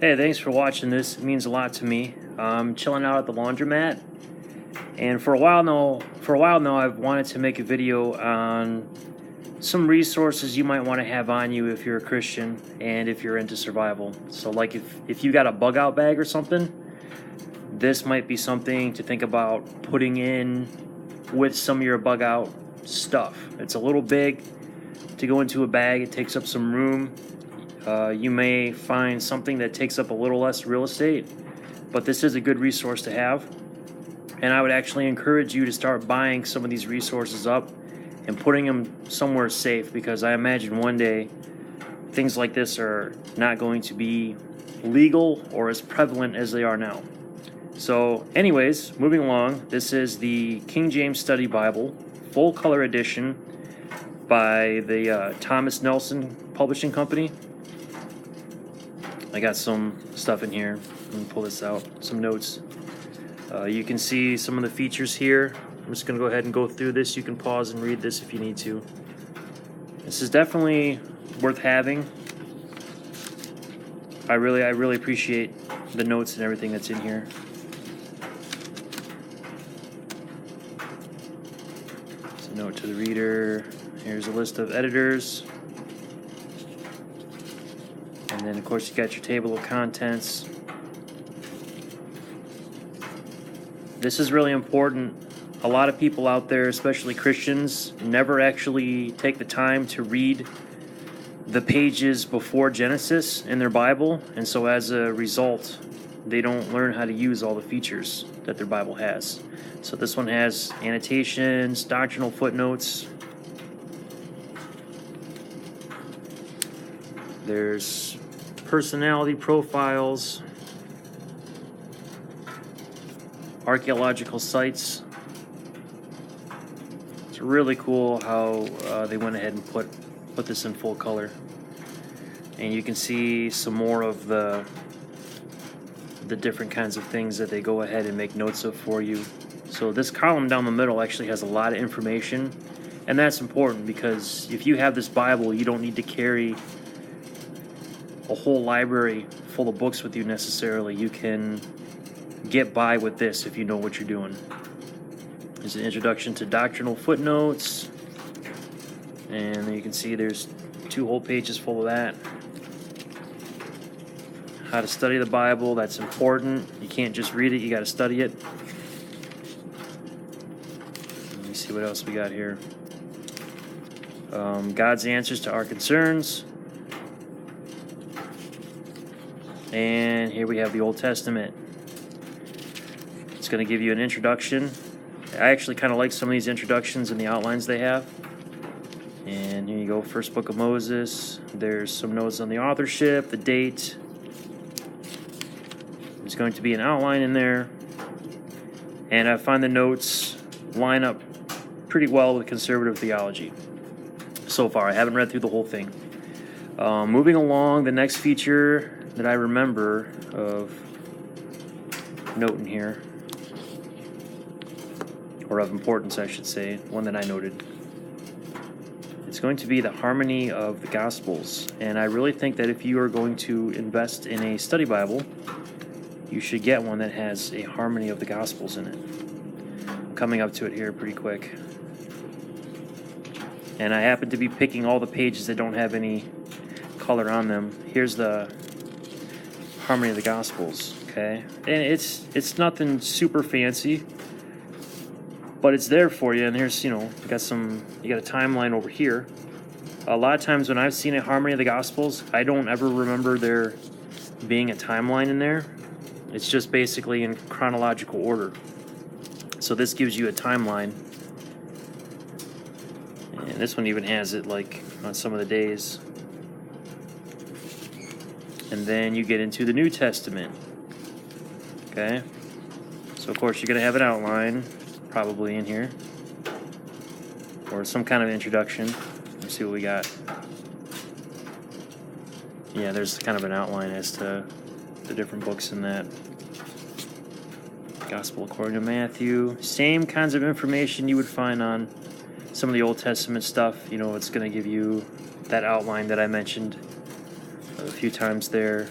Hey, thanks for watching this. It means a lot to me. I'm chilling out at the laundromat, and for a while now, I've wanted to make a video on some resources you might want to have on you if you're a Christian and if you're into survival. So, like if you got a bug out bag or something, this might be something to think about putting in with some of your bug out stuff. It's a little big to go into a bag. It takes up some room. You may find something that takes up a little less real estate, but this is a good resource to have. And I would actually encourage you to start buying some of these resources up and putting them somewhere safe, because I imagine one day things like this are not going to be legal or as prevalent as they are now. So anyways, moving along, this is the King James Study Bible, full color edition by the Thomas Nelson Publishing Company. I got some stuff in here. Let me pull this out, some notes. You can see some of the features here. I'm just going to go ahead and go through this. You can pause and read this if you need to. This is definitely worth having. I really appreciate the notes and everything that's in here. It's a note to the reader. Here's a list of editors. And then, of course, you got your table of contents. This is really important. A lot of people out there, especially Christians, never actually take the time to read the pages before Genesis in their Bible. And so as a result, they don't learn how to use all the features that their Bible has. So this one has annotations, doctrinal footnotes. There's personality profiles, archaeological sites. It's really cool how they went ahead and put this in full color. And you can see some more of the different kinds of things that they go ahead and make notes of for you. So this column down the middle actually has a lot of information, and that's important because if you have this Bible, you don't need to carry a whole library full of books with you necessarily. You can get by with this if you know what you're doing. There's an introduction to doctrinal footnotes, and you can see there's 2 whole pages full of that. How to study the Bible, that's important. You can't just read it, you got to study it. Let me see what else we got here. God's answers to our concerns. And here we have the Old Testament. It's going to give you an introduction. I actually kind of like some of these introductions and the outlines they have. And here you go, first book of Moses. There's some notes on the authorship, the date. There's going to be an outline in there. And I find the notes line up pretty well with conservative theology so far. I haven't read through the whole thing. Moving along, the next feature that I remember of noting here, or of importance, I should say, one that I noted. It's going to be the harmony of the Gospels. And I really think that if you are going to invest in a study Bible, you should get one that has a harmony of the Gospels in it. I'm coming up to it here pretty quick. And I happen to be picking all the pages that don't have any color on them. Here's the harmony of the Gospels, okay? And it's nothing super fancy, but it's there for you. And here's, you got a timeline over here. A lot of times when I've seen a harmony of the Gospels, I don't ever remember there being a timeline in there. It's just basically in chronological order. So this gives you a timeline. And this one even has it like on some of the days. And then you get into the New Testament. Okay? So of course you're going to have an outline probably in here, or some kind of introduction. Let's see what we got. Yeah, there's kind of an outline as to the different books in that. Gospel according to Matthew. Same kinds of information you would find on some of the Old Testament stuff. It's going to give you that outline that I mentioned a few times there.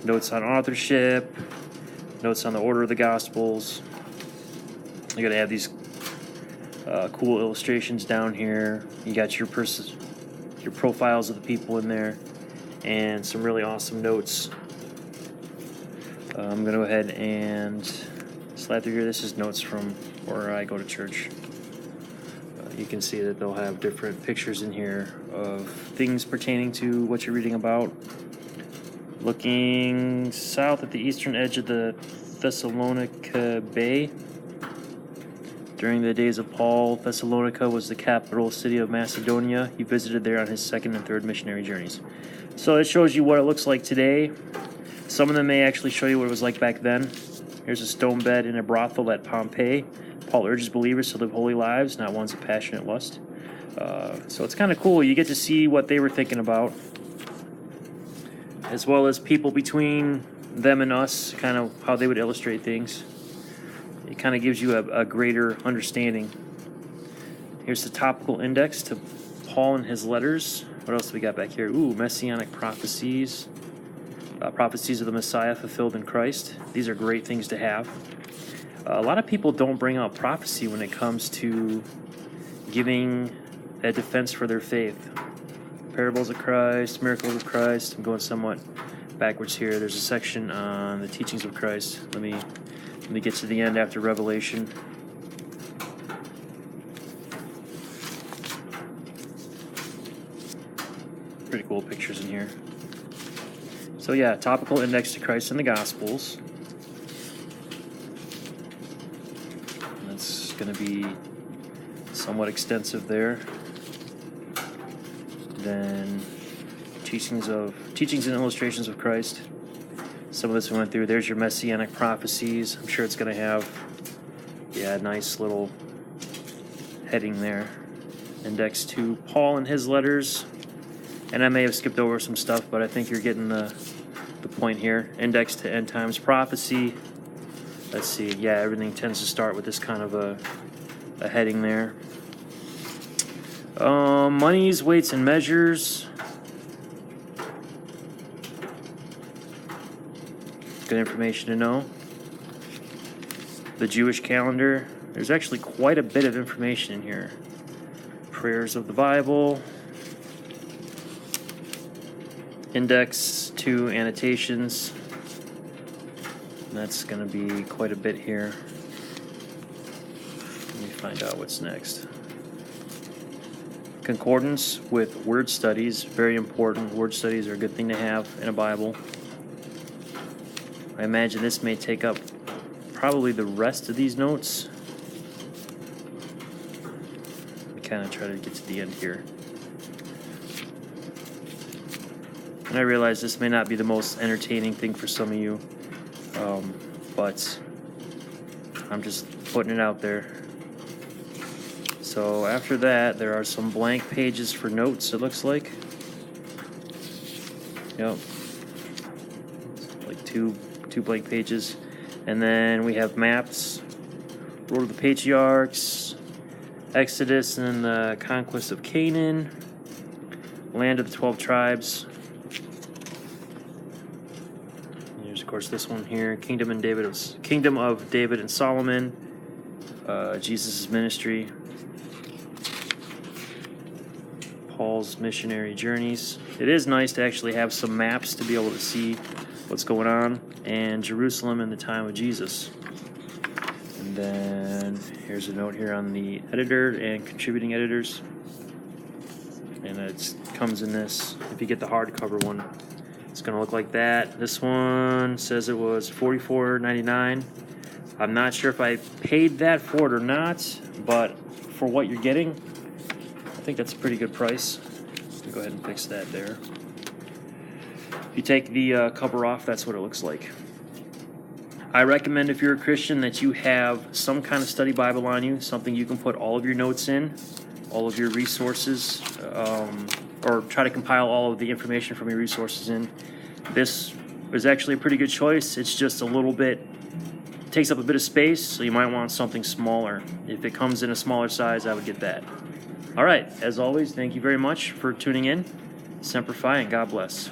notes on authorship, notes on the order of the Gospels. You're going to have these cool illustrations down here. You got your profiles of the people in there, and some really awesome notes. I'm going to go ahead and slide through here. This is notes from where I go to church. You can see that they'll have different pictures in here of things pertaining to what you're reading about. Looking south at the eastern edge of the Thessalonica Bay. During the days of Paul, Thessalonica was the capital city of Macedonia. He visited there on his second and third missionary journeys. So it shows you what it looks like today. Some of them may actually show you what it was like back then. Here's a stone bed in a brothel at Pompeii. Paul urges believers to live holy lives, not ones of passionate lust. So it's kind of cool. You get to see what they were thinking about, as well as people between them and us, kind of how they would illustrate things. It kind of gives you a greater understanding. Here's the topical index to Paul and his letters. What else do we got back here? Ooh, Messianic prophecies. Prophecies of the Messiah fulfilled in Christ. These are great things to have. A lot of people don't bring out prophecy when it comes to giving a defense for their faith. Parables of Christ, miracles of Christ. I'm going somewhat backwards here. There's a section on the teachings of Christ. Let me get to the end after Revelation. Pretty cool pictures in here. So yeah, topical index to Christ and the Gospels. That's going to be somewhat extensive there. Then teachings and illustrations of Christ. Some of this we went through. There's your Messianic prophecies. I'm sure it's going to have, a nice little heading there. Index to Paul and his letters. And I may have skipped over some stuff, but I think you're getting the point here. Index to end times prophecy. Let's see. Yeah, everything tends to start with this kind of a heading there. Monies, weights, and measures. Good information to know. The Jewish calendar. There's actually quite a bit of information in here. Prayers of the Bible. Index to annotations. That's going to be quite a bit here. Let me find out what's next. Concordance with word studies. Very important. Word studies are a good thing to have in a Bible. I imagine this may take up probably the rest of these notes. Let me kind of try to get to the end here. And I realize this may not be the most entertaining thing for some of you, but I'm just putting it out there. So after that, there are some blank pages for notes, it looks like. Yep. Like two blank pages. And then we have maps, Road of the Patriarchs, Exodus and the Conquest of Canaan, Land of the 12 Tribes. There's, of course, this one here, Kingdom of David and Solomon, Jesus' ministry, Paul's missionary journeys. It is nice to actually have some maps to be able to see what's going on, and Jerusalem in the time of Jesus. And then here's a note here on the editor and contributing editors. And it comes in this, if you get the hardcover one, it's going to look like that. This one says it was $44.99. I'm not sure if I paid that for it or not, but for what you're getting, I think that's a pretty good price. Let me go ahead and fix that there. If you take the cover off, that's what it looks like. I recommend, if you're a Christian, that you have some kind of study Bible on you, something you can put all of your notes in, all of your resources, or try to compile all of the information from your resources in. This is actually a pretty good choice. It's just a little bit, takes up a bit of space, so you might want something smaller. If it comes in a smaller size, I would get that. All right, as always, thank you very much for tuning in. Semper Fi, and God bless.